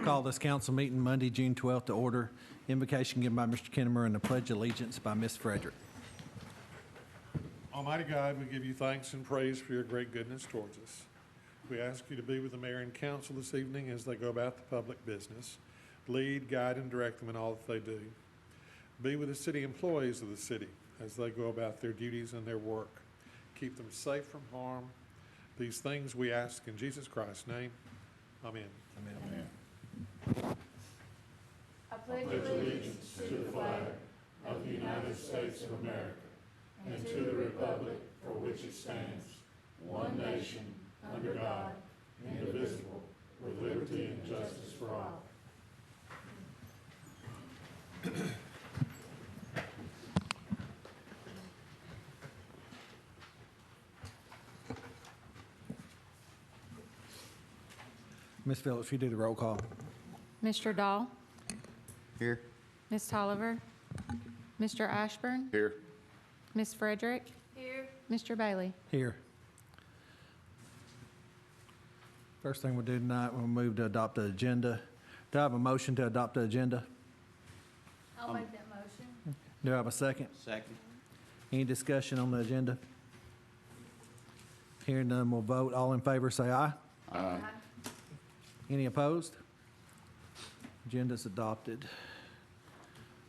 call this council meeting Monday, June 12th to order. Invocation given by Mr. Kinnemer and the Pledge of Allegiance by Ms. Frederick. Almighty God, we give you thanks and praise for your great goodness towards us. We ask you to be with the mayor and council this evening as they go about the public business. Lead, guide, and direct them in all that they do. Be with the city employees of the city as they go about their duties and their work. Keep them safe from harm. These things we ask in Jesus Christ's name. Amen. Amen. I pledge allegiance to the flag of the United States of America and to the republic for which it stands, one nation, under God, indivisible, with liberty and justice for all. Ms. Phillips, you do the roll call. Mr. Dahl? Here. Ms. Tolliver? Mr. Ashburn? Here. Ms. Frederick? Here. Mr. Bailey? Here. First thing we'll do tonight, we'll move to adopt the agenda. Do I have a motion to adopt the agenda? I'll make that motion. Do I have a second? Second. Any discussion on the agenda? Hearing none, we'll vote. All in favor, say aye. Aye. Any opposed? Agenda's adopted.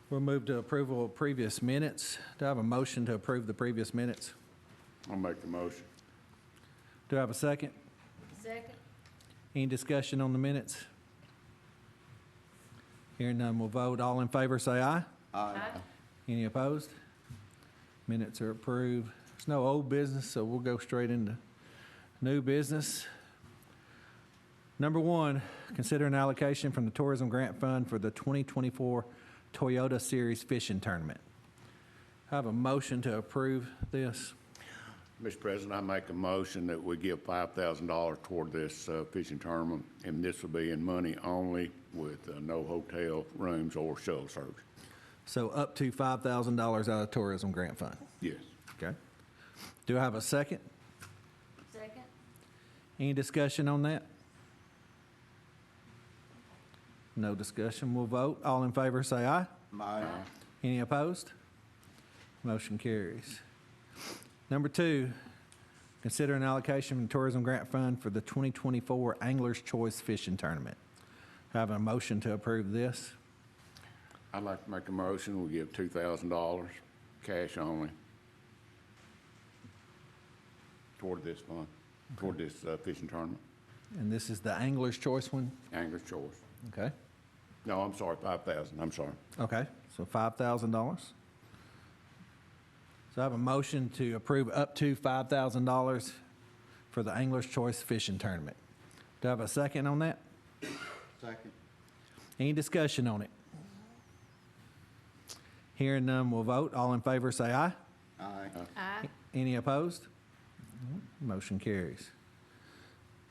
We'll move to approval of previous minutes. Do I have a motion to approve the previous minutes? I'll make the motion. Do I have a second? Second. Any discussion on the minutes? Hearing none, we'll vote. All in favor, say aye. Aye. Any opposed? Minutes are approved. There's no old business, so we'll go straight into new business. Number one, consider an allocation from the Tourism Grant Fund for the 2024 Toyota Series Fishing Tournament. I have a motion to approve this. Mr. President, I make a motion that we give $5,000 toward this fishing tournament, and this will be in money only with no hotel rooms or shuttle service. So up to $5,000 out of Tourism Grant Fund. Yes. Okay. Do I have a second? Second. Any discussion on that? No discussion. We'll vote. All in favor, say aye. Aye. Any opposed? Motion carries. Number two, consider an allocation from the Tourism Grant Fund for the 2024 Angler's Choice Fishing Tournament. I have a motion to approve this. I'd like to make a motion, we give $2,000 cash only toward this fund, toward this fishing tournament. And this is the Angler's Choice one? Angler's Choice. Okay. No, I'm sorry, 5,000, I'm sorry. Okay, so $5,000. So I have a motion to approve up to $5,000 for the Angler's Choice Fishing Tournament. Do I have a second on that? Second. Any discussion on it? Hearing none, we'll vote. All in favor, say aye. Aye. Aye. Any opposed? Motion carries.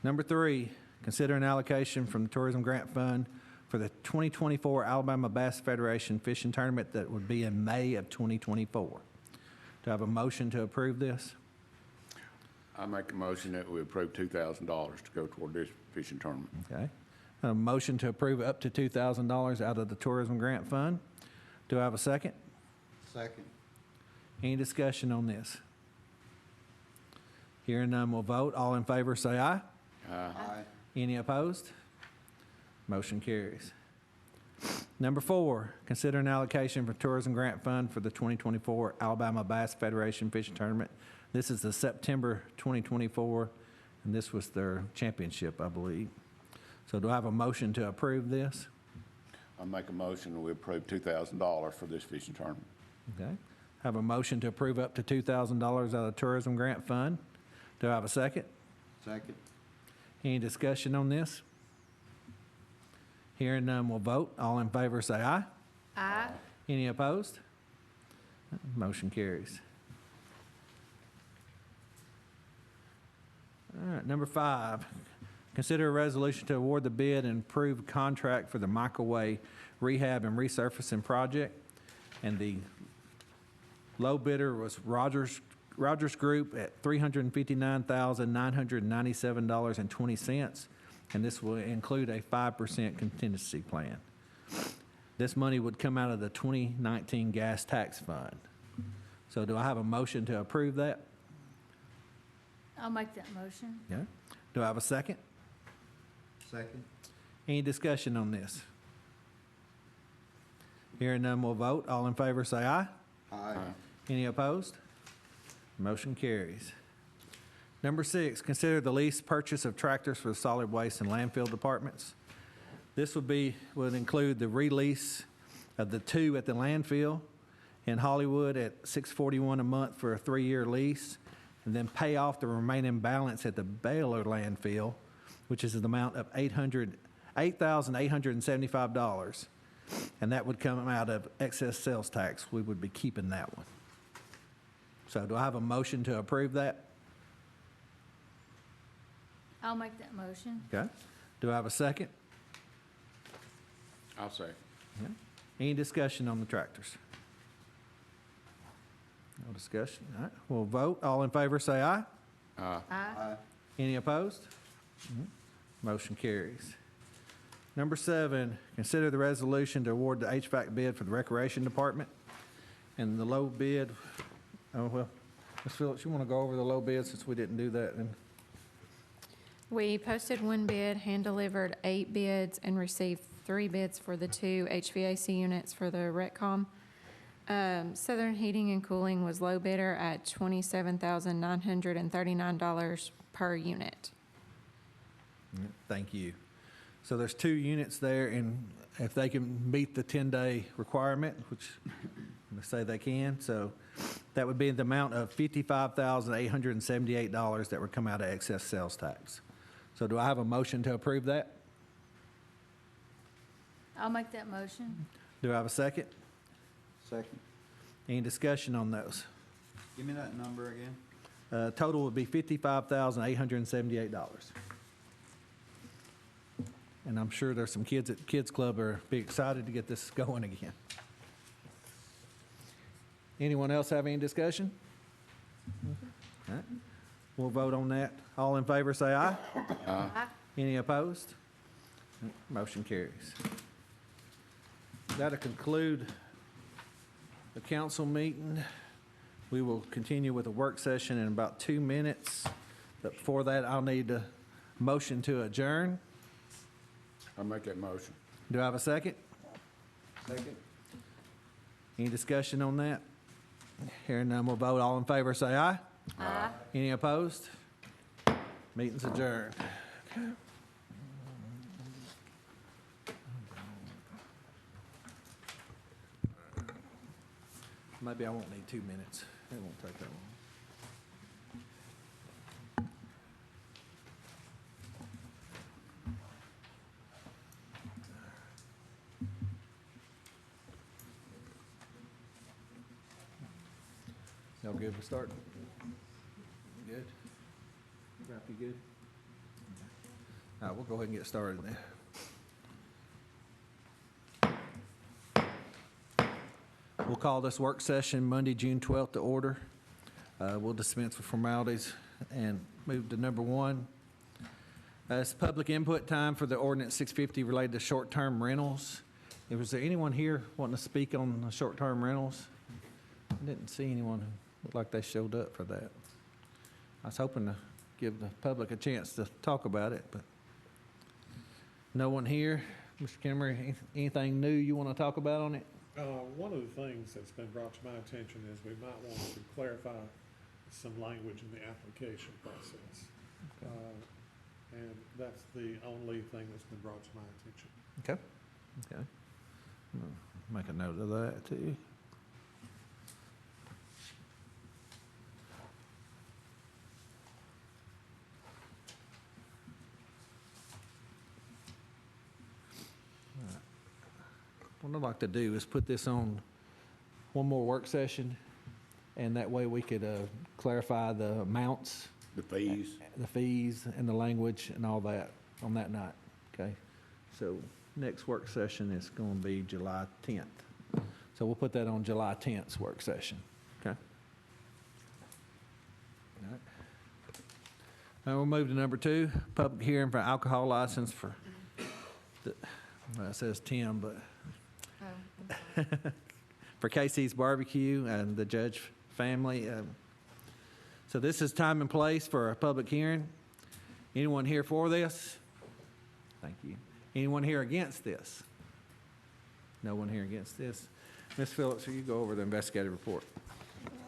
Number three, consider an allocation from the Tourism Grant Fund for the 2024 Alabama Bass Federation Fishing Tournament that would be in May of 2024. Do I have a motion to approve this? I make a motion that we approve $2,000 to go toward this fishing tournament. Okay. A motion to approve up to $2,000 out of the Tourism Grant Fund. Do I have a second? Second. Any discussion on this? Hearing none, we'll vote. All in favor, say aye. Aye. Any opposed? Motion carries. Number four, consider an allocation for Tourism Grant Fund for the 2024 Alabama Bass Federation Fishing Tournament. This is the September 2024, and this was their championship, I believe. So do I have a motion to approve this? I make a motion that we approve $2,000 for this fishing tournament. Okay. Have a motion to approve up to $2,000 out of the Tourism Grant Fund. Do I have a second? Second. Any discussion on this? Hearing none, we'll vote. All in favor, say aye. Aye. Any opposed? Motion carries. All right, number five, consider a resolution to award the bid and approve contract for the microwave rehab and resurfacing project. And the low bidder was Rogers Group at $359,997.20. and this will include a 5% contingency plan. This money would come out of the 2019 gas tax fund. So do I have a motion to approve that? I'll make that motion. Yeah. Do I have a second? Second. Any discussion on this? Hearing none, we'll vote. All in favor, say aye. Aye. Any opposed? Motion carries. Number 6, consider the lease purchase of tractors for the solid waste and landfill departments. This would include the release of the 2 at the landfill in Hollywood at $641 a month for a 3-year lease, and then pay off the remaining balance at the Baylor landfill, which is the amount of $8,875. And that would come out of excess sales tax. We would be keeping that one. So do I have a motion to approve that? I'll make that motion. Okay. Do I have a second? I'll say. Yeah. Any discussion on the tractors? No discussion. All right, we'll vote. All in favor, say aye. Aye. Aye. Any opposed? Motion carries. Number 7, consider the resolution to award the HVAC bid for the Recreation Department. And the low bid, Ms. Phillips, you want to go over the low bid since we didn't do that? We posted 1 bid, hand-delivered 8 bids, and received 3 bids for the 2 HVAC units for the RecCom. Southern Heating and Cooling was low bidder at $27,939 per unit. Thank you. So there's 2 units there, and if they can meet the 10-day requirement, which they say they can, so that would be the amount of $55,878 that would come out of excess sales tax. So do I have a motion to approve that? I'll make that motion. Do I have a second? Second. Any discussion on those? Give me that number again. Total would be $55,878. And I'm sure there's some kids at the Kids Club are be excited to get this going again. Anyone else have any discussion? All right. We'll vote on that. All in favor, say aye. Aye. Any opposed? Motion carries. That'll conclude the council meeting. We will continue with a work session in about 2 minutes. But before that, I'll need a motion to adjourn. I'll make that motion. Do I have a second? Second. Any discussion on that? Hearing none, we'll vote. All in favor, say aye. Aye. Any opposed? Meeting's adjourned. Maybe I won't need 2 minutes. It won't take that long. Y'all good with starting? Good? Ralph, you good? All right, we'll go ahead and get started then. We'll call this work session Monday, June 12th to order. We'll dispense with formalities and move to number 1. It's public input time for the ordinance 650 related to short-term rentals. Was there anyone here wanting to speak on the short-term rentals? I didn't see anyone who looked like they showed up for that. I was hoping to give the public a chance to talk about it, but no one here. Mr. Kimmer, anything new you want to talk about on it? One of the things that's been brought to my attention is we might want to clarify some language in the application process. And that's the only thing that's been brought to my attention. Okay. Okay. Make a note of that, too. What I'd like to do is put this on one more work session, and that way we could clarify the amounts, The fees. and the language and all that on that night, okay? So next work session is going to be July 10th. So we'll put that on July 10th's work session, okay? All right. And we'll move to number 2, public hearing for alcohol license for, well, it says Tim, but for Casey's Barbecue and the Judge family. So this is time and place for a public hearing. Anyone here for this? Thank you. Anyone here against this? No one here against this. Ms. Phillips, will you go over the investigative report?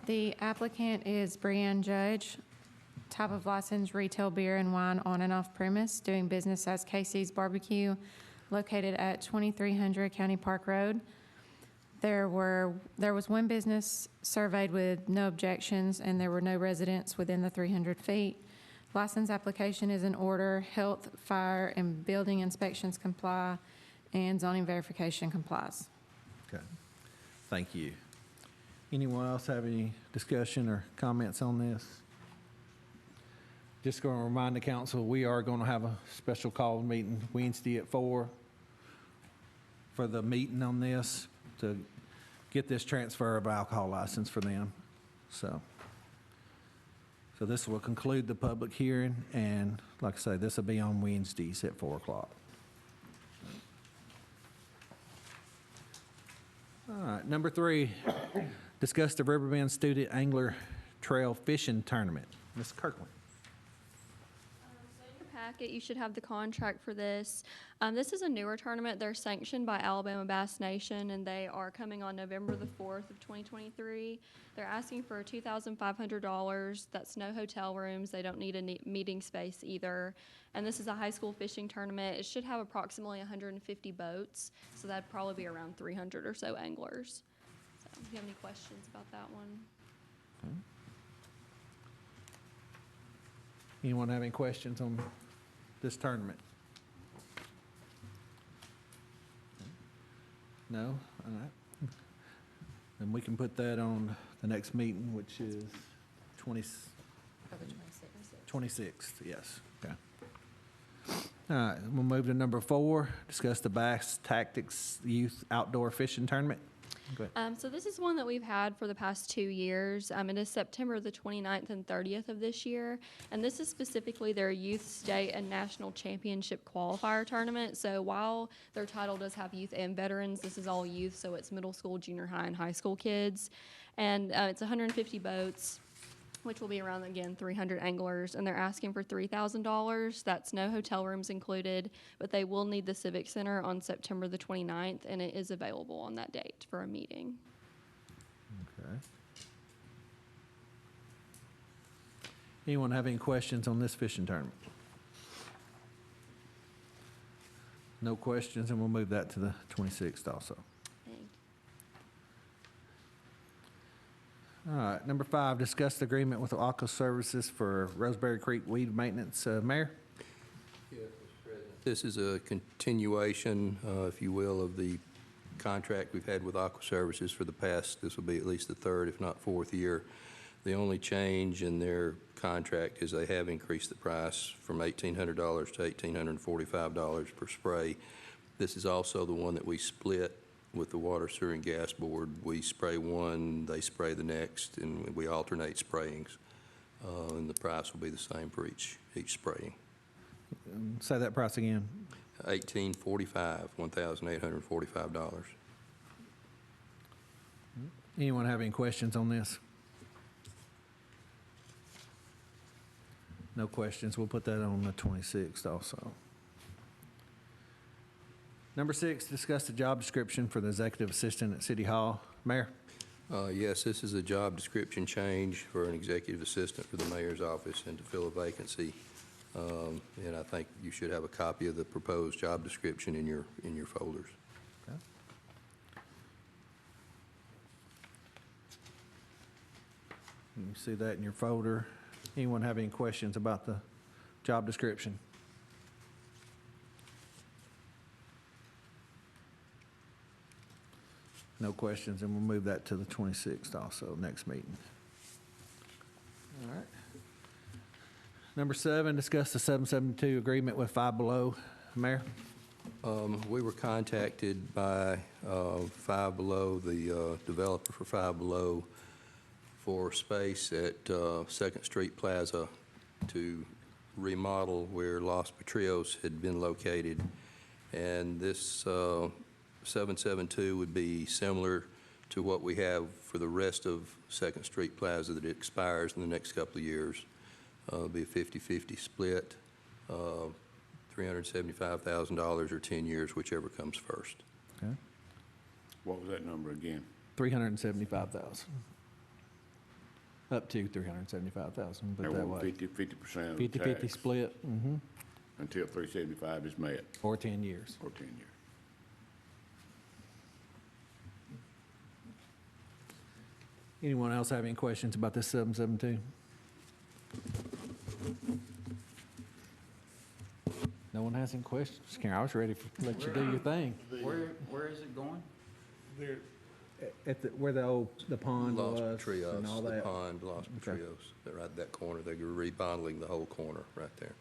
The applicant is Brianne Judge, type of license, retail beer and wine on and off premise, doing business as Casey's Barbecue, located at 2300 County Park Road. There was one business surveyed with no objections, and there were no residents within the 300 feet. License application is in order, health, fire, and building inspections comply, and zoning verification complies. Okay. Thank you. Anyone else have any discussion or comments on this? Just going to remind the council, we are going to have a special call meeting Wednesday at 4 for the meeting on this to get this transfer of alcohol license for them. So this will conclude the public hearing, and like I say, this will be on Wednesdays at 4 o'clock. All right, number 3, discuss the Riverbend Student Angler Trail Fishing Tournament. Ms. Kirkland. So in your packet, you should have the contract for this. This is a newer tournament. They're sanctioned by Alabama Bass Nation, and they are coming on November the 4th of 2023. They're asking for $2,500. That's no hotel rooms. They don't need a meeting space either. And this is a high school fishing tournament. It should have approximately 150 boats, so that'd probably be around 300 or so anglers. So, do you have any questions about that one? Anyone have any questions on this tournament? No? All right. Then we can put that on the next meeting, which is 26th, yes. Okay. All right, we'll move to number 4, discuss the Bass Tactics Youth Outdoor Fishing Tournament. Go ahead. So this is one that we've had for the past 2 years. It is September the 29th and 30th of this year. And this is specifically their youth, state, and national championship qualifier tournament. So while their title does have youth and veterans, this is all youth. So it's middle school, junior high, and high school kids. And it's 150 boats, which will be around, again, 300 anglers. And they're asking for $3,000. That's no hotel rooms included, but they will need the Civic Center on September the 29th, and it is available on that date for a meeting. Okay. Anyone have any questions on this fishing tournament? No questions, and we'll move that to the 26th also. Thank you. All right, number 5, discuss the agreement with Aqua Services for Roseberry Creek weed maintenance. Mayor? Yes, Mr. President. This is a continuation, if you will, of the contract we've had with Aqua Services for the past, this will be at least the 3rd, if not 4th year. The only change in their contract is they have increased the price from $1,800 to $1,845 per spray. This is also the one that we split with the Water, Sewer, and Gas Board. We spray one, they spray the next, and we alternate sprayings. And the price will be the same for each spraying. Say that price again. $1,845, $1,845. Anyone have any questions on this? No questions. We'll put that on the 26th also. Number 6, discuss the job description for the executive assistant at City Hall. Mayor? Yes, this is a job description change for an executive assistant for the mayor's office and to fill a vacancy. And I think you should have a copy of the proposed job description in your folders. Okay. You can see that in your folder. Anyone have any questions about the job description? No questions, and we'll move that to the 26th also, next meeting. All right. Number 7, discuss the 772 agreement with Five Below. Mayor? We were contacted by Five Below, the developer for Five Below, for space at 2nd Street Plaza to remodel where Los Patrios had been located. And this 772 would be similar to what we have for the rest of Second Street Plaza that expires in the next couple of years. It'll be a 50-50 split, $375,000 or 10 years, whichever comes first. Okay. What was that number again? 375,000. Up to 375,000, but They that want way. 50% of the 50-50 tax split, until 375 is met, or 10 years. or 10 years. Anyone else have any questions about this 772? No one has any questions? Karen, I was ready to let you do your thing. Where is it going? There, At the, where the pond Los was Patrios, and all the that. pond, Los Okay. Patrios, right that corner. They're remodeling the whole corner right there.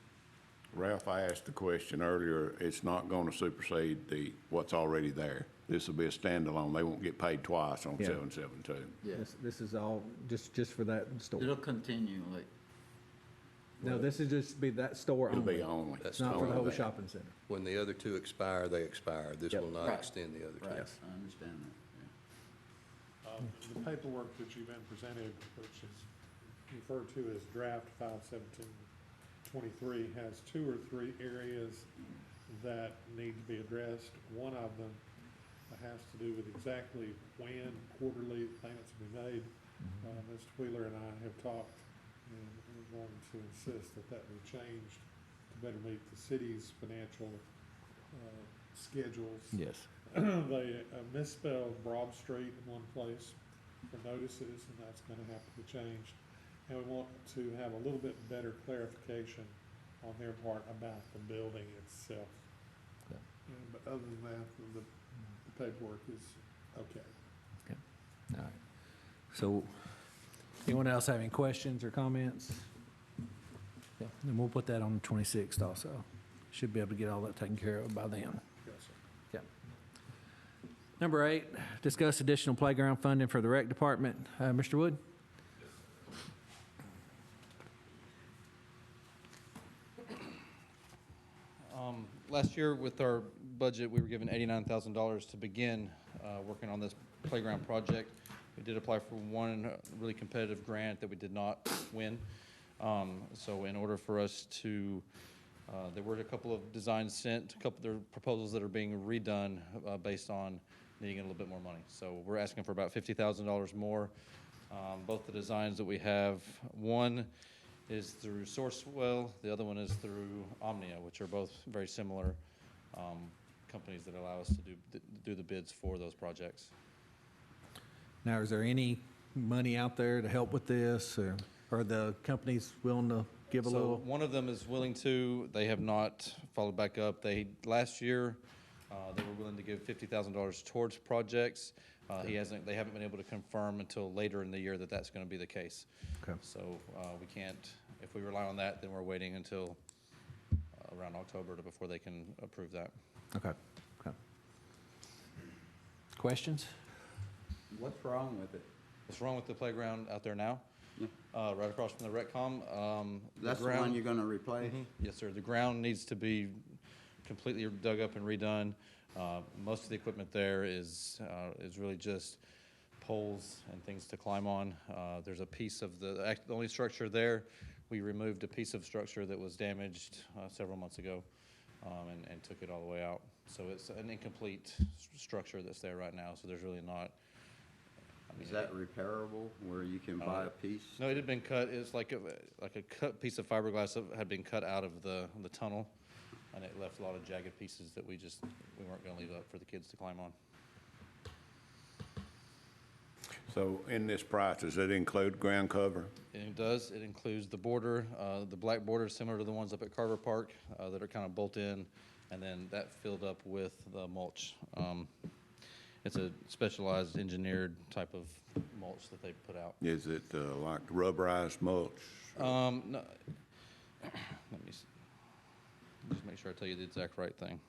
Ralph, I asked the question earlier, it's not going to supersede what's already there. This will be a standalone. They won't get paid twice on Yeah. 772. Yes. This is all just for that store. It'll continue, like, No, this is just be that store It'll only. be only. It's That's not for the only whole that. shopping center. When the other two expire, they expire. This Yep. will not Right. extend the other two. right, Yes. I understand that, the paperwork that you've been presented, which is referred to as draft 51723, has 2 or 3 areas that need to be addressed. One of them has to do with exactly when quarterly payments will be made. Mr. Wheeler and I have talked, and we're going to insist that that be changed to better meet the city's financial schedules. Yes. They misspelled Broad Street in one place for notices, and that's gonna have to be changed. And we want to have a little bit better clarification on their part about the building itself. Okay. But other than that, the paperwork is okay. All right. So, anyone else have any questions or comments? Yeah, and we'll put that on the 26th also. Should be able to get all that taken care of by then. Yes, sir. Yeah. Number 8, discuss additional playground funding for the rec department. Mr. Wood? Last year, with our budget, we were given $89,000 to begin working on this playground project. We did apply for one really competitive grant that we did not win. So in order for us to, there were a couple of designs sent, there are proposals that are being redone based on needing a little bit more money. So we're asking for about $50,000 more. Both the designs that we have, one is through Sourcewell, the other one is through Omnia, which are both very similar companies that allow us to do the bids for those projects. Now, is there any money out there to help with this, or are the companies willing to give a So little? one of them is willing to. They have not followed back up. Last year, they were willing to give $50,000 towards projects. They haven't been able to confirm until later in the year that that's going to be the case. Okay. So we can't, if we rely on that, then we're waiting until around October before they can approve that. Okay. Okay. Questions? What's wrong with it? What's wrong with the playground out there now? Yeah. Right across from the Retcom. That's the one you're gonna replace? Yes, sir. The ground needs to be completely dug up and redone. Most of the equipment there is really just poles and things to climb on. There's a piece of the only structure there. We removed a piece of structure that was damaged several months ago and took it all the way out. So it's an incomplete structure that's there right now. So there's really not. Is that repairable, where you can buy a piece? No, it had been cut. It's like a cut piece of fiberglass that had been cut out of the tunnel, and it left a lot of jagged pieces that we weren't going to leave up for the kids to climb on. So in this price, does it include ground cover? And it does. It includes the border, the black border similar to the ones up at Carver Park that are kind of bolt in, and then that filled up with the mulch. It's a specialized engineered type of mulch that they put out. Is it like rubberized mulch? No, let me just make sure I tell you the exact right thing.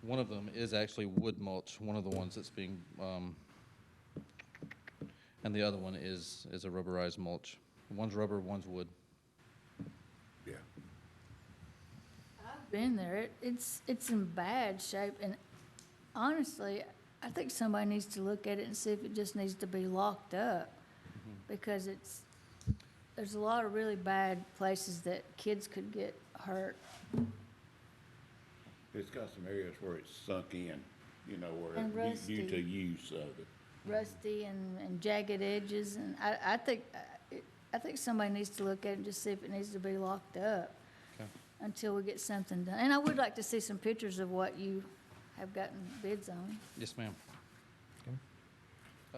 One of them is actually wood mulch, one of the ones that's being, and the other one is a rubberized mulch. One's rubber, one's wood. Yeah. I've been there. It's in bad shape, and honestly, I think somebody needs to look at it and see if it just needs to be locked up, because there's a lot of really bad places that kids could get hurt. It's got some areas where it's sunk in, you know, And where due to rusty. use of it. Rusty and jagged edges, and I think somebody needs to look at it and just see if it needs to be locked up Okay. until we get something done. And I would like to see some pictures of what you have gotten bids on. Yes, ma'am.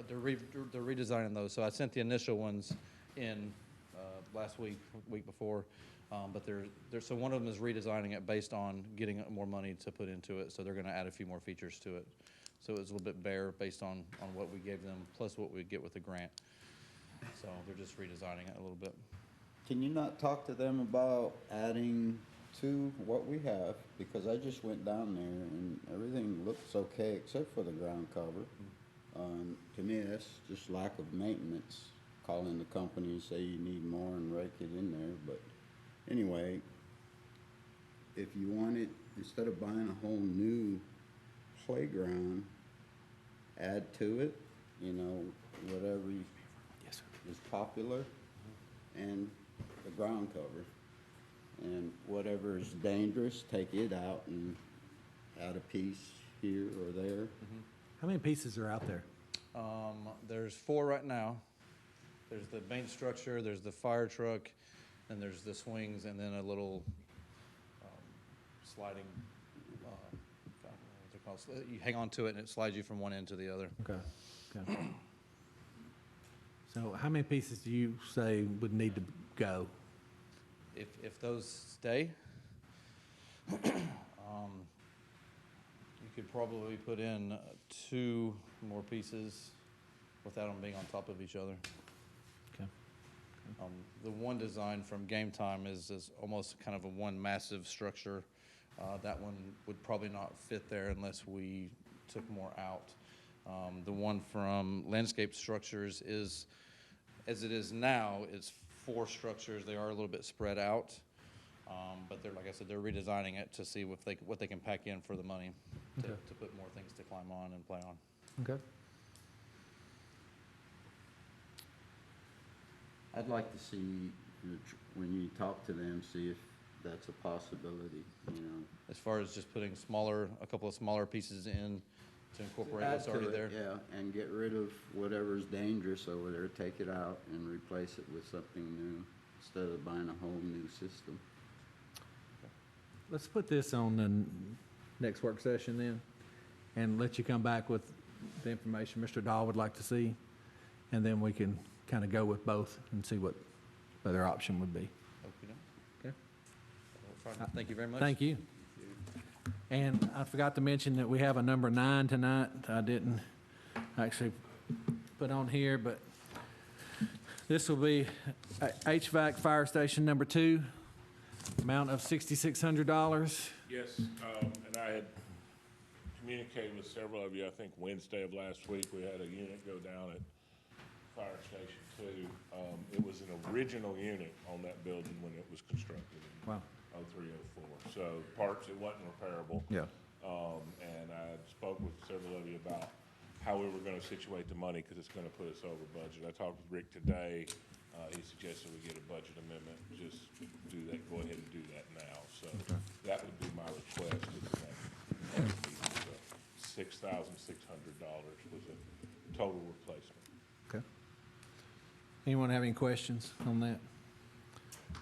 They're redesigning those, so I sent the initial ones in last week, week before, but so one of them is redesigning it based on getting more money to put into it, so they're gonna add a few more features to it. So it's a little bit bare based on what we gave them, plus what we get with the grant. So they're just redesigning it a little bit. Can you not talk to them about adding to what we have? Because I just went down there and everything looks okay except for the ground cover. To me, that's just lack of maintenance. Calling the company and say you need more and rake it in there. But anyway, if you wanted, instead of buying a whole new playground, add to it, you know, whatever is popular, and the ground cover. And whatever is dangerous, take it out and add a piece here or there. How many pieces are out there? There's 4 right now. There's the main structure, there's the fire truck, and there's the swings, and then a little sliding, what's it called? You hang on to it and it slides you from one end to the other. Okay. So how many pieces do you say would need to go? If those stay, you could probably put in 2 more pieces without them being on top of each other. Okay. The one design from Game Time is almost kind of a one massive structure. That one would probably not fit there unless we took more out. The one from Landscape Structures is, as it is now, it's 4 structures. They are a little bit spread out, but they're, like I said, they're redesigning it to see what they can pack in for the money to put more things to climb on and play on. Okay. I'd like to see, when you talk to them, see if that's a possibility, you know. As far as just putting a couple of smaller pieces in to incorporate Add what's to already it, there. yeah, and get rid of whatever's dangerous over there, take it out and replace it with something new, instead of buying a whole new system. Let's put this on the next work session then, and let you come back with the information Mr. Dahl would like to see, and then we can kind of go with both and see what the other option would be. Okay. Thank you very much. Thank you. And I forgot to mention that we have a number 9 tonight. I didn't actually put on here, but this will be HVAC fire station number 2, amount of $6,600. Yes, and I had communicated with several of you, I think Wednesday of last week, we had a unit go down at Fire Station 2. It was an original unit on that building when it was constructed in Wow. 0304. So parts, it wasn't repairable. Yeah. And I spoke with several of you about how we were gonna situate the money, because it's gonna put us over budget. I talked with Rick today. He suggested we get a budget amendment, just do that, go ahead and do that now. So that would be my request. $6,600 was a total replacement. Okay. Anyone have any questions on that?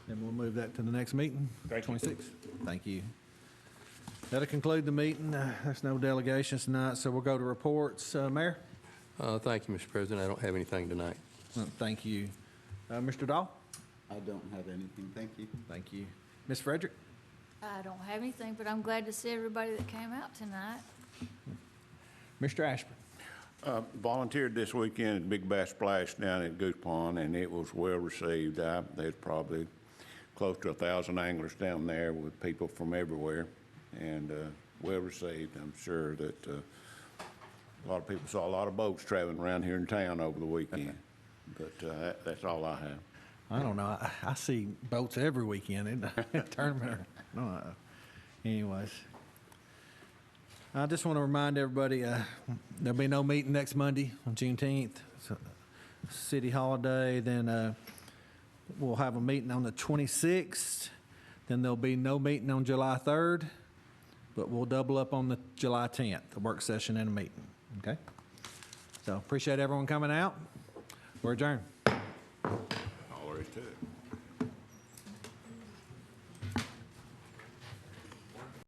Then we'll move that to the next meeting, Thank you. 26th. Thank you. That'll conclude the meeting. There's no delegations tonight, so we'll go to reports. Mayor? Thank you, Mr. President. I don't have anything tonight. Thank you. Mr. Dahl? I don't have anything, thank you. Thank you. Ms. Frederick? I don't have anything, but I'm glad to see everybody that came out tonight. Mr. Ashburn? Volunteered this weekend at Big Bass Splash down at Goose Pond, and it was well received. There's probably close to 1,000 anglers down there with people from everywhere, and well received. I'm sure that a lot of people saw a lot of boats traveling around here in town over the weekend. But that's all I have. I don't know. I see boats every weekend in the tournament. Anyways. I just want to remind everybody, there'll be no meeting next Monday on Juneteenth. It's a city holiday. Then we'll have a meeting on the 26th. Then there'll be no meeting on July 3rd. But we'll double up on the July 10th, a work session and a meeting. Okay? So appreciate everyone coming out. We're adjourned. All there is to it.